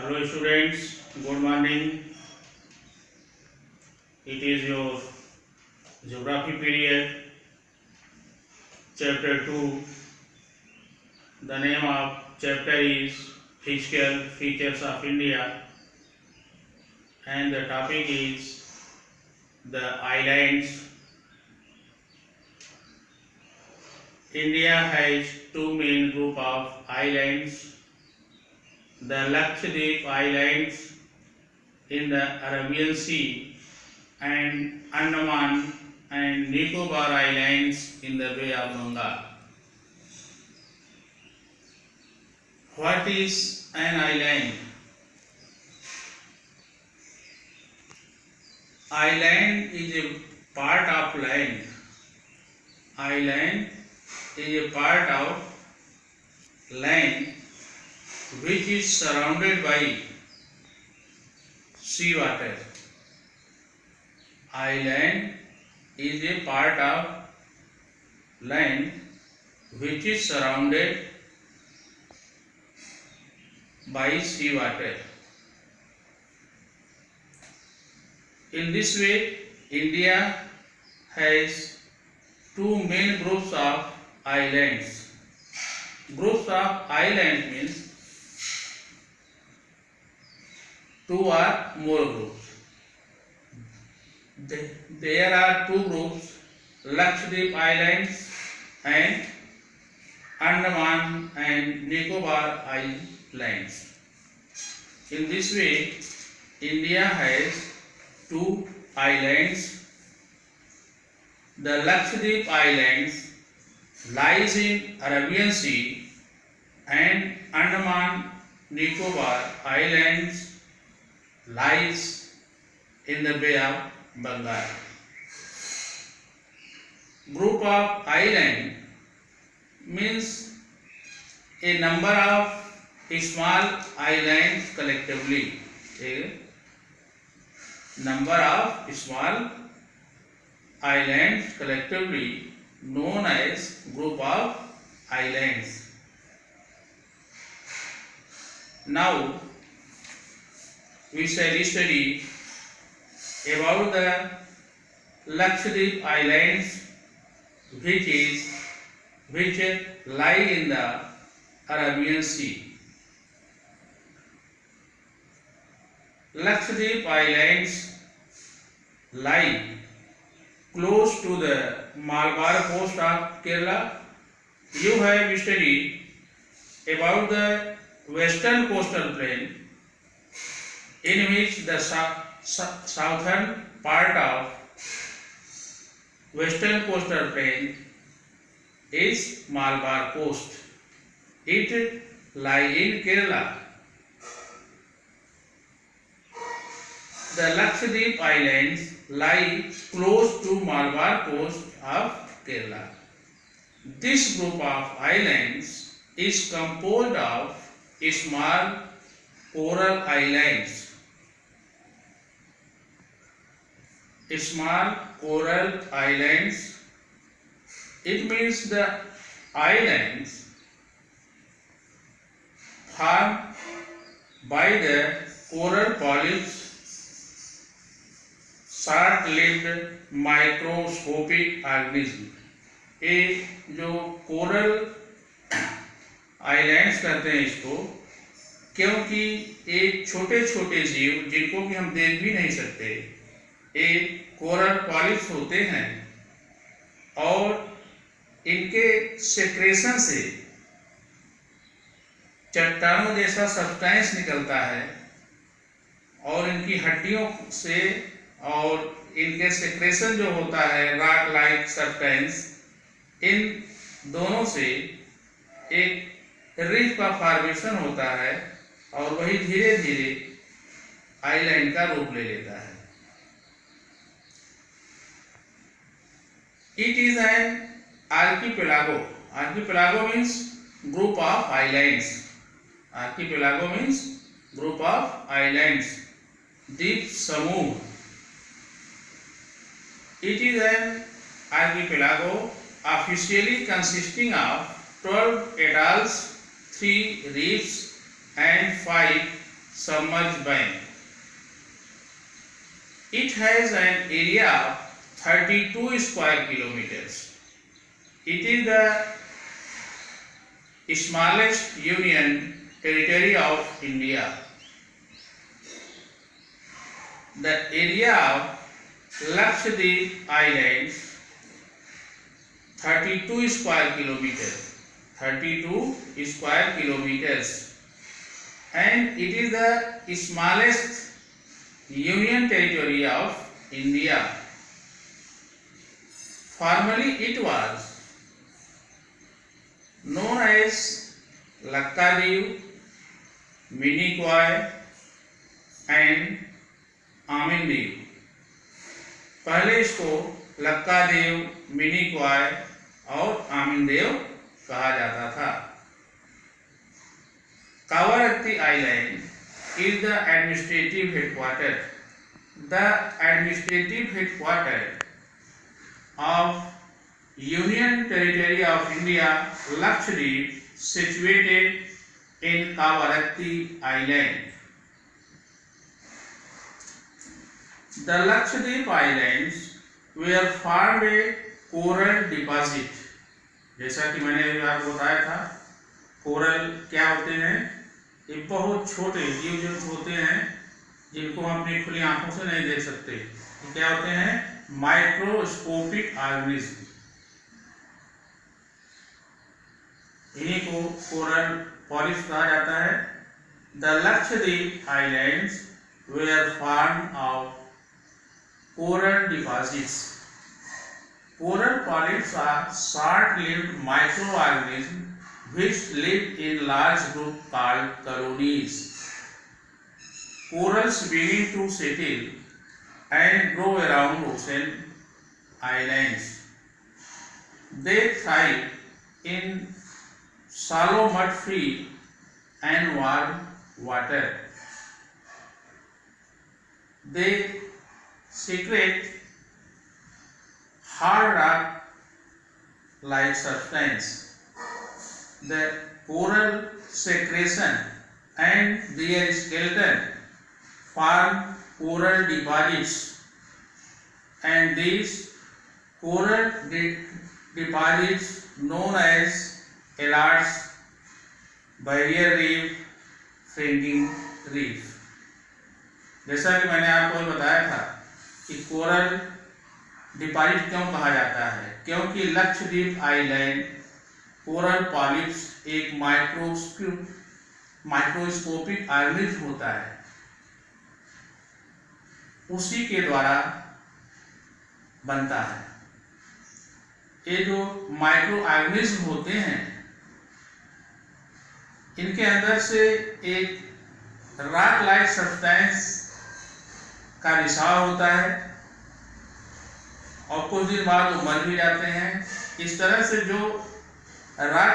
Hello students, good morning. It is your geography period, chapter 2. The name of chapter is Physical Features of India and the topic is the islands. India has two main group of islands, the Lakshadweep Islands in the Arabian Sea and Andaman and Nicobar Islands in the Bay of Bengal. What is an island? Island is a part of land. Island is a part of land which is surrounded by sea water. Island is a part of land which is surrounded by sea water. In this way, India has two main groups of islands. Groups of islands means two or more groups. There are two groups, Lakshadweep Islands and Andaman and Nicobar Islands. In this way, India has two islands. The Lakshadweep Islands lies in Arabian Sea and Andaman Nicobar Islands lies in the Bay of Bengal. Group of island means a number of small islands collectively. A number of small islands collectively known as group of islands. Now we shall study about the Lakshadweep Islands which lie in the Arabian Sea. Lakshadweep Islands lie close to the Malabar coast of Kerala. You have studied about the western coastal plain in which the southern part of western coastal plain is Malabar coast. It lies in Kerala. The Lakshadweep Islands lie close to Malabar coast of Kerala. This group of islands is composed of small coral islands. Small coral islands, it means the islands formed by the coral polyps, short-lived microscopic organism. ये जो coral islands कहते हैं इसको, क्योंकि ये छोटे छोटे जीव जिनको कि हम देख भी नहीं सकते, ये कोरल पॉलिप्स होते हैं और इनके सेक्रेशन से चट्टानों जैसा सब्सटेंस निकलता है और इनकी हड्डियों से और इनके सेक्रेशन जो होता है रॉक लाइक सब्सटेंस, इन दोनों से एक रिफ का फॉर्मेशन होता है और वही धीरे धीरे आइलैंड का रूप ले लेता है. It is an archipelago. Archipelago means group of islands. Archipelago means group of islands. Deep Samooh. It is an archipelago officially consisting of 12 atolls, 3 reefs and 5 submerged bank. It has an area of 32 square kilometers. It is the smallest union territory of India. The area of Lakshadweep Islands 32 square kilometers, 32 square kilometers, and it is the smallest union territory of India. Formerly it was known as Lakshadweep, Minicoy and आमिनदीव। पहले इसको लक्कादेव, मिनिकॉय और आमिनदेव कहा जाता था। Kavaratti island is the administrative headquarter. The administrative headquarter of Union Territory of India, Lakshadweep, situated in Kavaratti Island. The Lakshadweep Islands were formed a coral deposit. जैसा कि मैंने आपको बताया था, कोरल क्या होते हैं? ये बहुत छोटे जीव जंतु होते हैं जिनको हम अपनी खुली आंखों से नहीं देख सकते। ये क्या होते हैं? Microscopic organism. इन्हीं को कोरल पॉलिप्स कहा जाता है। The Lakshadweep islands were formed of coral deposits. Coral polyps are short-lived microorganisms which live in large groups called colonies. Corals begin to settle and grow around ocean islands. They thrive in shallow mud-free and warm water. They secrete hard rock like substance. The coral secretion and their skeleton form coral deposits, and these coral deposits known as Ellard's, Barrier Reef, Fringing Reef. जैसा कि मैंने आपको बताया था कि coral deposit क्यों कहा जाता है, क्योंकि लक्षद्वीप आइलैंड कोरल पॉलिप्स एक माइक्रोस्कोपिक ऑर्गेनिज्म होता है, उसी के द्वारा बनता है। ये जो माइक्रो ऑर्गेनिज्म होते हैं इनके अंदर से एक रॉक लाइक सब्सटेंस का रिसाव होता है और कुछ दिन बाद वो मर भी जाते हैं। इस तरह से जो रॉक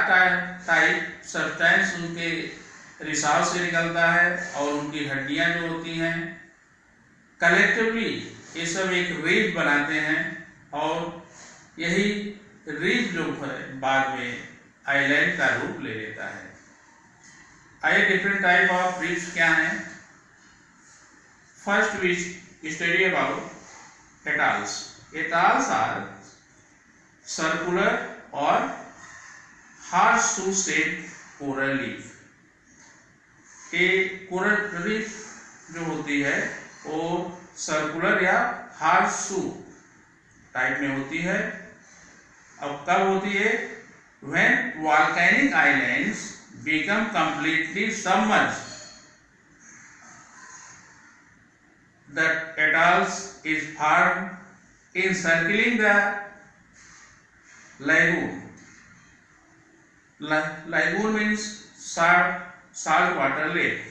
टाइप सब्सटेंस उनके रिसाव से निकलता है और उनकी हड्डियां जो होती हैं कलेक्टिवली ये सब एक रीफ बनाते हैं और यही रीफ जो है बाद में आइलैंड का रूप ले लेता है। आइए डिफरेंट टाइप ऑफ रीफ्स क्या हैं। First we study about atolls. Atolls are circular or horseshoe-shaped coral reef. ये कोरल रीफ जो होती है वो सर्कुलर या horseshoe टाइप में होती है। अब कब होती है? When volcanic islands become completely submerged. The atolls is formed encircling the lagoon. Lagoon means saltwater lake.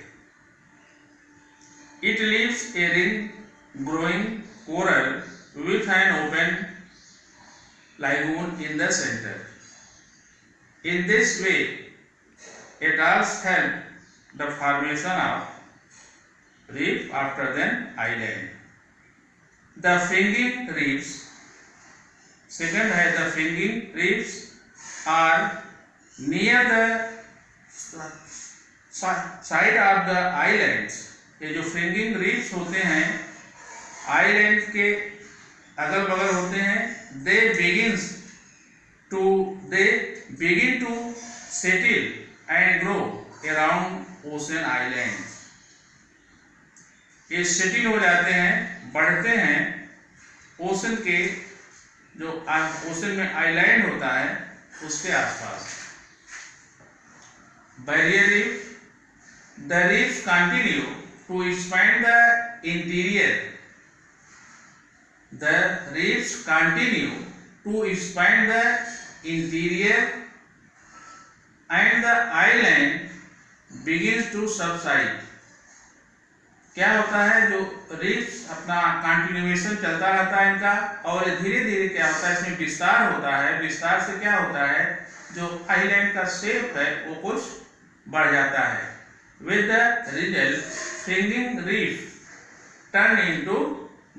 It leaves a ring-growing coral with an open lagoon in the center. In this way, atolls help the formation of reef after then island. The fringing reefs, second है the fringing reefs are near the side of the islands, ये जो fringing reefs होते हैं island के अगल बगल होते हैं, they begin to settle and grow around ocean island. ये सेटल हो जाते हैं, बढ़ते हैं ओशन के, जो ओशन में आइलैंड होता है उसके आसपास। Barrier reef, the reef continue to expand the interior, the reefs continue to expand the interior and the island begins to subside। क्या होता है, जो रीफ्स अपना कंटिन्यूएशन चलता रहता है इनका, और धीरे धीरे क्या होता है इसमें विस्तार होता है। विस्तार से क्या होता है, जो आइलैंड का शेप है वो कुछ बढ़ जाता है। With the result fringing reef turn into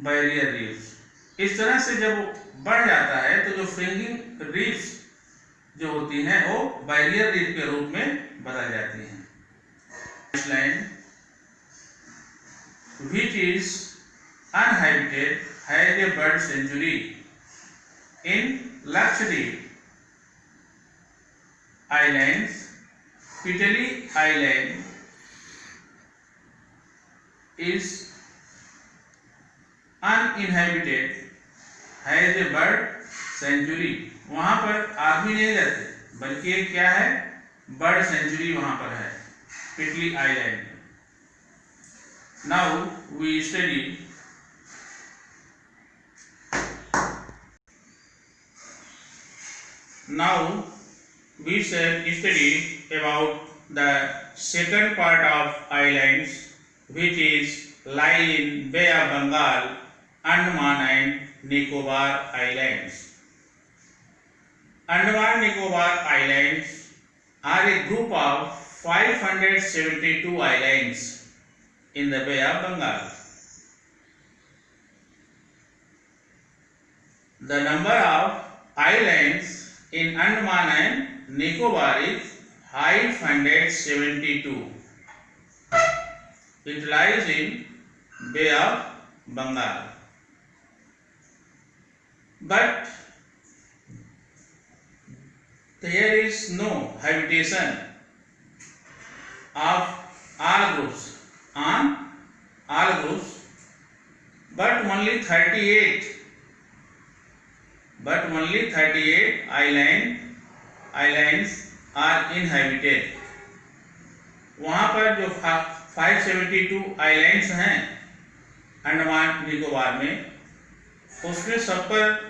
barrier reef. इस तरह से जब बढ़ जाता है तो जो फ्रिंगिंग रीफ्स जो होती हैं वो बैरियर रीफ के रूप में बदल जाती हैं। Island which is uninhabited has a bird sanctuary in Lakshadweep Islands. Pitali Island is uninhabited, has a bird sanctuary। वहां पर आदमी नहीं रहते, बल्कि एक क्या है, बर्ड सेंचुरी वहां पर है, Pitti island. Now we study about the second part of islands, which is lie in Bay of Bengal, Andaman and Nicobar Islands। Andaman Nicobar Islands are a group of 572 islands in the Bay of Bengal. The number of islands in Andaman and Nicobar is 572. It lies in Bay of Bengal. But there is no habitation of all groups on all groups, but only 38 islands are inhabited। वहाँ पर जो 572 islands हैं अंडमान निकोबार में, उसमें सब पर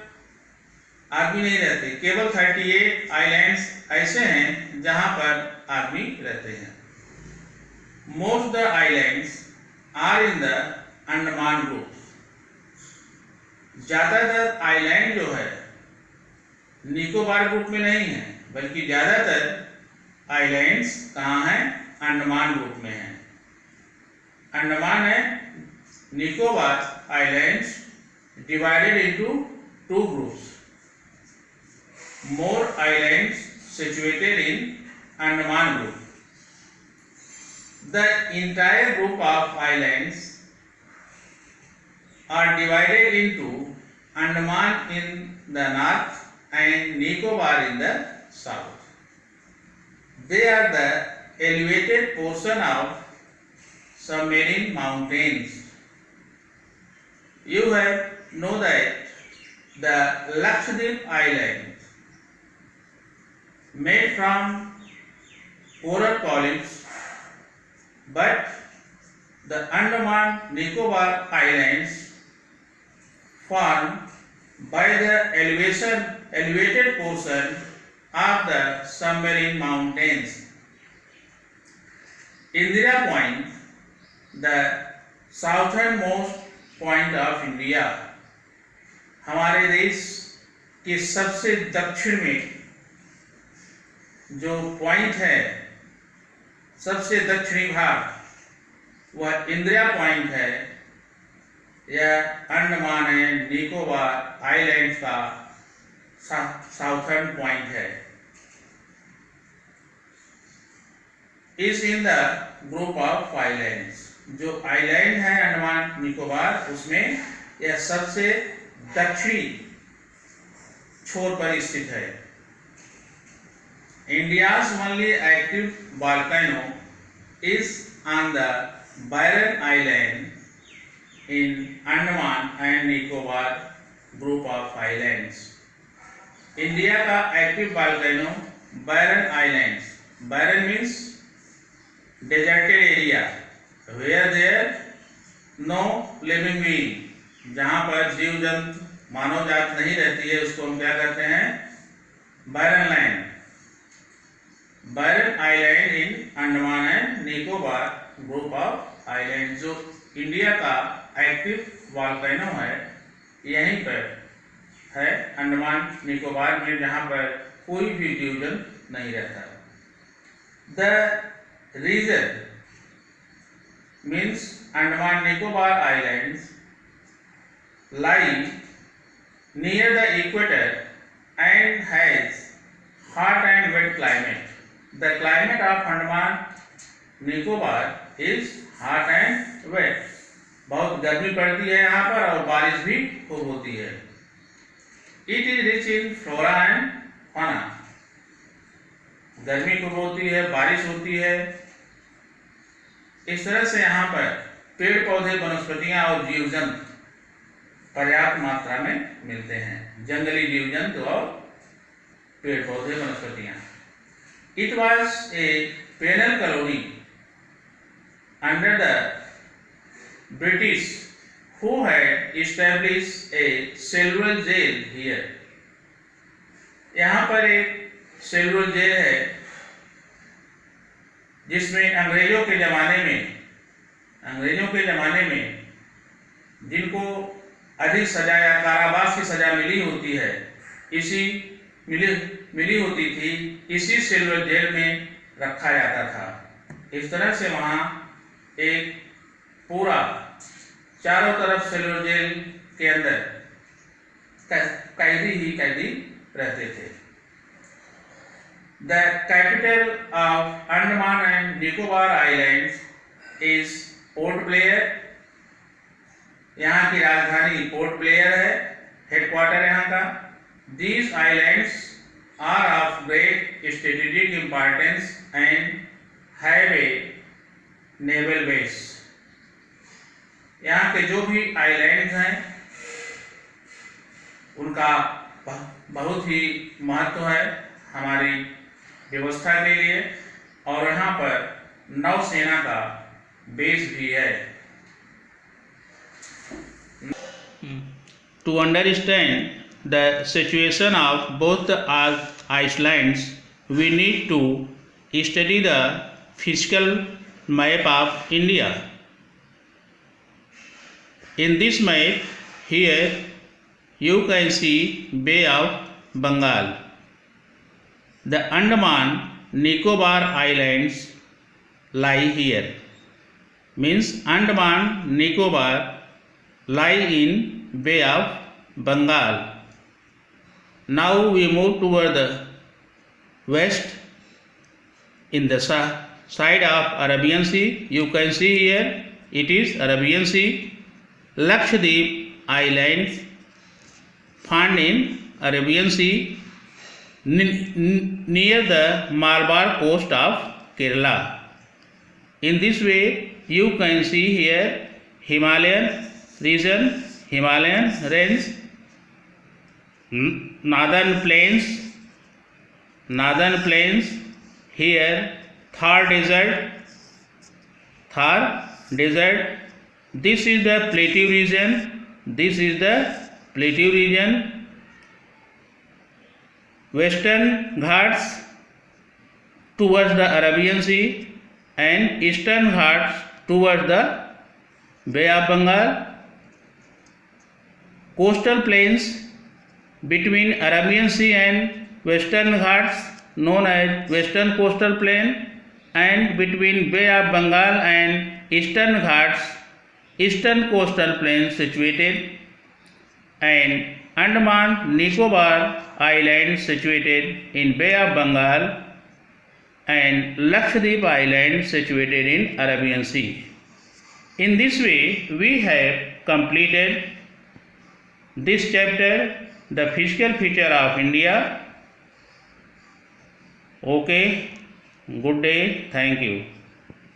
आदमी नहीं रहते, केवल 38 आइलैंड्स ऐसे हैं जहाँ पर आदमी रहते हैं। Most the islands are in the Andaman group. ज़्यादातर आइलैंड जो है निकोबार ग्रुप में नहीं है, बल्कि ज़्यादातर आइलैंड्स कहाँ हैं, अंडमान ग्रुप में हैं। Andaman and Nicobar islands divided into two groups. More islands situated in Andaman group. The entire group of islands are divided into Andaman in the north and Nicobar in the south. They are the elevated portion of submarine mountains. You have know that the Lakshadweep Island made from coral polyps, but the Andaman Nicobar Islands formed by the elevated portion of the submarine mountains. Indira Point, the southernmost point of India, हमारे देश के सबसे दक्षिण में जो point है, सबसे दक्षिणी भाग, वह इंदिरा पॉइंट है। यह अंडमान एंड निकोबार आइलैंड का साउथर्न पॉइंट है। Is in the group of islands. जो आइलैंड है अंडमान निकोबार, उसमें यह सबसे दक्षिणी छोर पर स्थित है। India's only active volcano is on the Barren island in Andaman and Nicobar group of islands. India का active volcano Barren islands. Barren means deserted area where there no living being, जहाँ पर जीव जंतु मानव जात नहीं रहती है, उसको हम क्या कहते हैं? Byron land. Byron island in Andaman and Nicobar group of island. जो इंडिया का एक्टिव वोल्केनो है यहीं पर है, अंडमान निकोबार में, जहाँ पर कोई भी जीव जंतु नहीं रहता। The region means Andaman Nicobar islands lie near the equator and has hot and wet climate. The climate of Andaman Nicobar is hot and wet. बहुत गर्मी पड़ती है यहाँ पर और बारिश भी खूब होती है। It is rich in flora and fauna. गर्मी खूब होती है, बारिश होती है। इस तरह से यहाँ पर पेड़ पौधे, वनस्पतियाँ और जीव जंतु पर्याप्त मात्रा में मिलते हैं, जंगली जीव जंतु और पेड़ पौधे, वनस्पतियां। It was a penal colony under the British who had established a cellular jail here. यहाँ पर एक सेलुलर जेल है जिसमें अंग्रेजों के ज़माने में जिनको अधिक सजा या कारावास की सजा मिली होती है, मिली होती थी, इसी सेलुलर जेल में रखा जाता था। इस तरह से वहाँ एक पूरा चारों तरफ सेलुलर जेल के अंदर कैदी ही कैदी रहते थे। The capital of Andaman and Nicobar islands is Port Blair. यहाँ की राजधानी पोर्ट ब्लेयर है, हेडक्वार्टर यहाँ का। These islands are of great strategic importance and have a naval base. यहाँ के जो भी आइलैंड्स हैं उनका बहुत ही महत्व है हमारी व्यवस्था के लिए, और यहाँ पर नौसेना का बेस भी है। To understand the situation of both the islands, we need to study the physical map of India. In this map, here you can see Bay of Bengal. The Andaman Nicobar Islands lie here. Means Andaman Nicobar lie in Bay of Bengal. Now we move toward the west in the side of Arabian Sea. You can see here it is Arabian Sea. Lakshadweep Islands found in Arabian Sea near the Malabar coast of Kerala. In this way you can see here Himalayan region, Himalayan range, northern plains, here Thar desert. This is the plateau region. Western Ghats towards the Arabian Sea and Eastern Ghats towards the Bay of Bengal. Coastal plains between Arabian Sea and Western Ghats known as Western Coastal Plain, and between Bay of Bengal and Eastern Ghats, Eastern Coastal Plain situated, and Andaman Nicobar Islands situated in Bay of Bengal. and Lakshadweep Island situated in Arabian Sea. In this way, we have completed this chapter, the physical feature of India. Okay, good day, thank you.